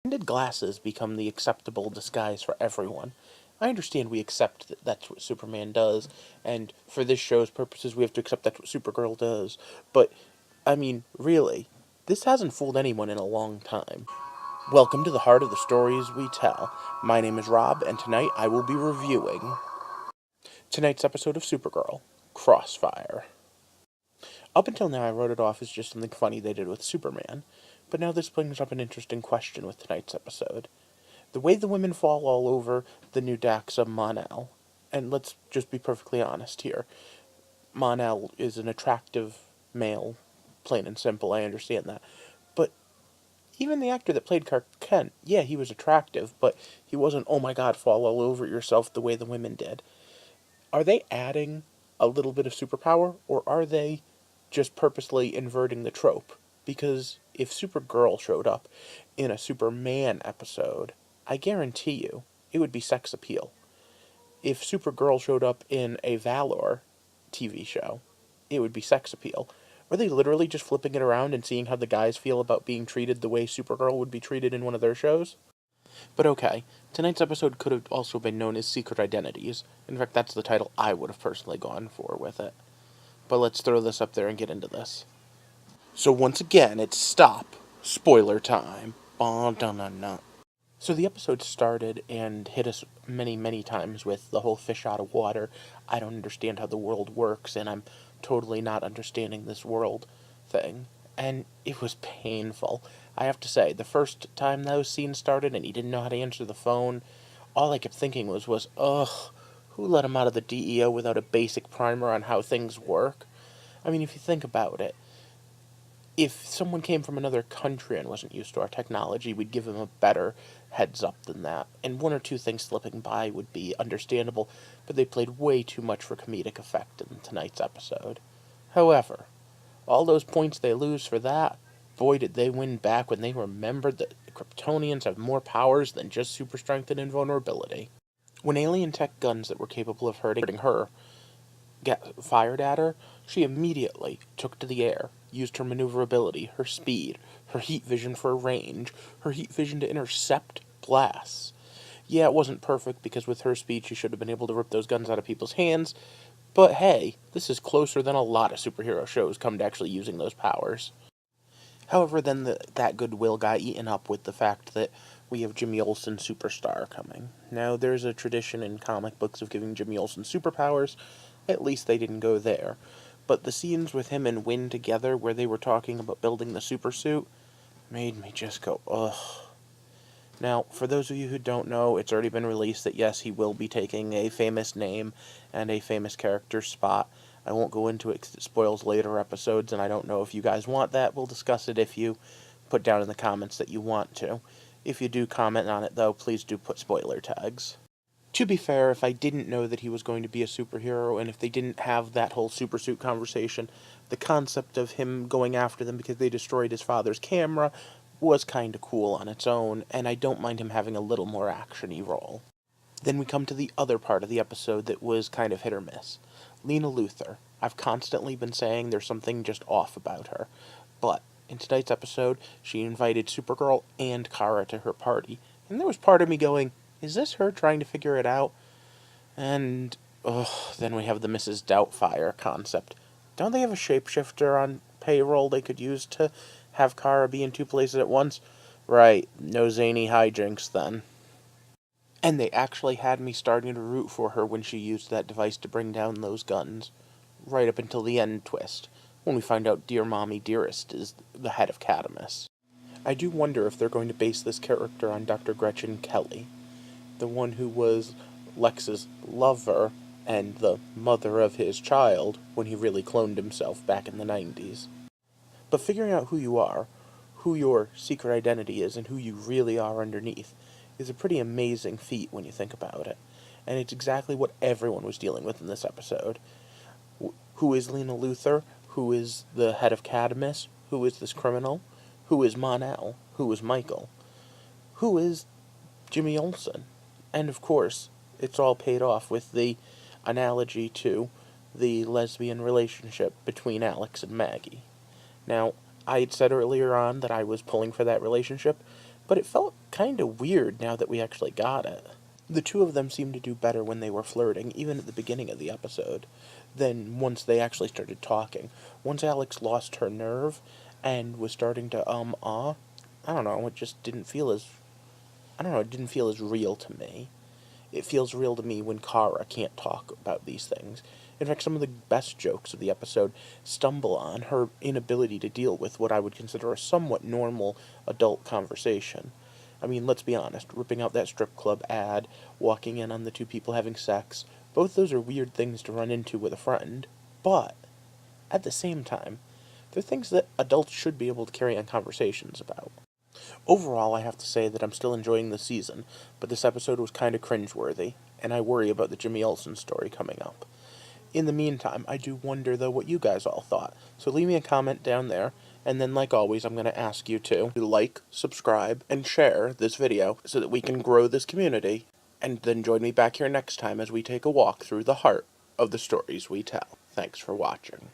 When did glasses become the acceptable disguise for everyone? I understand we accept that that's what Superman does, and for this show's purposes, we have to accept that's what Supergirl does. But, I mean, really, this hasn't fooled anyone in a long time. Welcome to the heart of the stories we tell. My name is Rob, and tonight I will be reviewing tonight's episode of Supergirl, Crossfire. Up until now, I wrote it off as just something funny they did with Superman, but now this brings up an interesting question with tonight's episode. The way the women fall all over the new Daxa Mon-El, and let's just be perfectly honest here, Mon-El is an attractive male, plain and simple, I understand that, but even the actor that played Clark Kent, yeah, he was attractive, but he wasn't, oh my god, fall all over yourself the way the women did. Are they adding a little bit of superpower, or are they just purposely inverting the trope? Because if Supergirl showed up in a Superman episode, I guarantee you it would be sex appeal. If Supergirl showed up in a Valor TV show, it would be sex appeal. Are they literally just flipping it around and seeing how the guys feel about being treated the way Supergirl would be treated in one of their shows? But okay, tonight's episode could have also been known as Secret Identities. In fact, that's the title I would have personally gone for with it. But let's throw this up there and get into this. So once again, it's stop. Spoiler time. So the episode started and hit us many, many times with the whole fish out of water. I don't understand how the world works, and I'm totally not understanding this world thing. And it was painful. I have to say, the first time those scenes started and he didn't know how to answer the phone, all I kept thinking was, ugh, who let him out of the DEO without a basic primer on how things work? I mean, if you think about it, if someone came from another country and wasn't used to our technology, we'd give them a better heads up than that. And one or two things slipping by would be understandable, but they played way too much for comedic effect in tonight's episode. However, all those points they lose for that, boy did they win back when they remembered that Kryptonians have more powers than just super strength and invulnerability. When alien tech guns that were capable of hurting her get fired at her, she immediately took to the air, used her maneuverability, her speed, her heat vision for range, her heat vision to intercept blasts. Yeah, it wasn't perfect because with her speed she should have been able to rip those guns out of people's hands, but hey, this is closer than a lot of superhero shows come to actually using those powers. However, then that goodwill got eaten up with the fact that we have Jimmy Olsen Superstar coming. Now, there's a tradition in comic books of giving Jimmy Olsen superpowers. At least they didn't go there. But the scenes with him and Wynn together, where they were talking about building the supersuit, made me just go, ugh. Now, for those of you who don't know, it's already been released that yes, he will be taking a famous name and a famous character's spot. I won't go into it because it spoils later episodes, and I don't know if you guys want that. We'll discuss it if you put down in the comments that you want to. If you do comment on it, though, please do put spoiler tags. To be fair, if I didn't know that he was going to be a superhero, and if they didn't have that whole supersuit conversation, the concept of him going after them because they destroyed his father's camera was kind of cool on its own, and I don't mind him having a little more action-y role. Then we come to the other part of the episode that was kind of hit or miss. Lena Luthor. I've constantly been saying there's something just off about her, but in tonight's episode, she invited Supergirl and Kara to her party, and there was part of me going, is this her trying to figure it out? And, then we have the Mrs. Doubtfire concept. Don't they have a shapeshifter on payroll they could use to have Kara be in two places at once? Right, no zany hijinks then. And they actually had me starting to root for her when she used that device to bring down those guns. Right up until the end twist, when we find out Dear Mommy Dearest is the head of Catamus. I do wonder if they're going to base this character on Dr. Gretchen Kelly, the one who was Lex's lover and the mother of his child when he really cloned himself back in the 90s. But figuring out who you are, who your secret identity is, and who you really are underneath is a pretty amazing feat when you think about it. And it's exactly what everyone was dealing with in this episode. Who is Lena Luthor? Who is the head of Catamus? Who is this criminal? Who is Mon-El? Who is Michael? Who is Jimmy Olsen? And of course, it's all paid off with the analogy to the lesbian relationship between Alex and Maggie. Now, I had said earlier on that I was pulling for that relationship, but it felt kind of weird now that we actually got it. The two of them seemed to do better when they were flirting, even at the beginning of the episode, than once they actually started talking. Once Alex lost her nerve and was starting to, I don't know, it just didn't feel as, I don't know, it didn't feel as real to me. It feels real to me when Kara can't talk about these things. In fact, some of the best jokes of the episode stumble on her inability to deal with what I would consider a somewhat normal adult conversation. I mean, let's be honest, ripping out that strip club ad, walking in on the two people having sex, both those are weird things to run into with a friend. But, at the same time, they're things that adults should be able to carry on conversations about. Overall, I have to say that I'm still enjoying the season, but this episode was kind of cringeworthy, and I worry about the Jimmy Olsen story coming up. In the meantime, I do wonder, though, what you guys all thought, so leave me a comment down there, and then, like always, I'm going to ask you to like, subscribe, and share this video so that we can grow this community, and then join me back here next time as we take a walk through the heart of the stories we tell. Thanks for watching.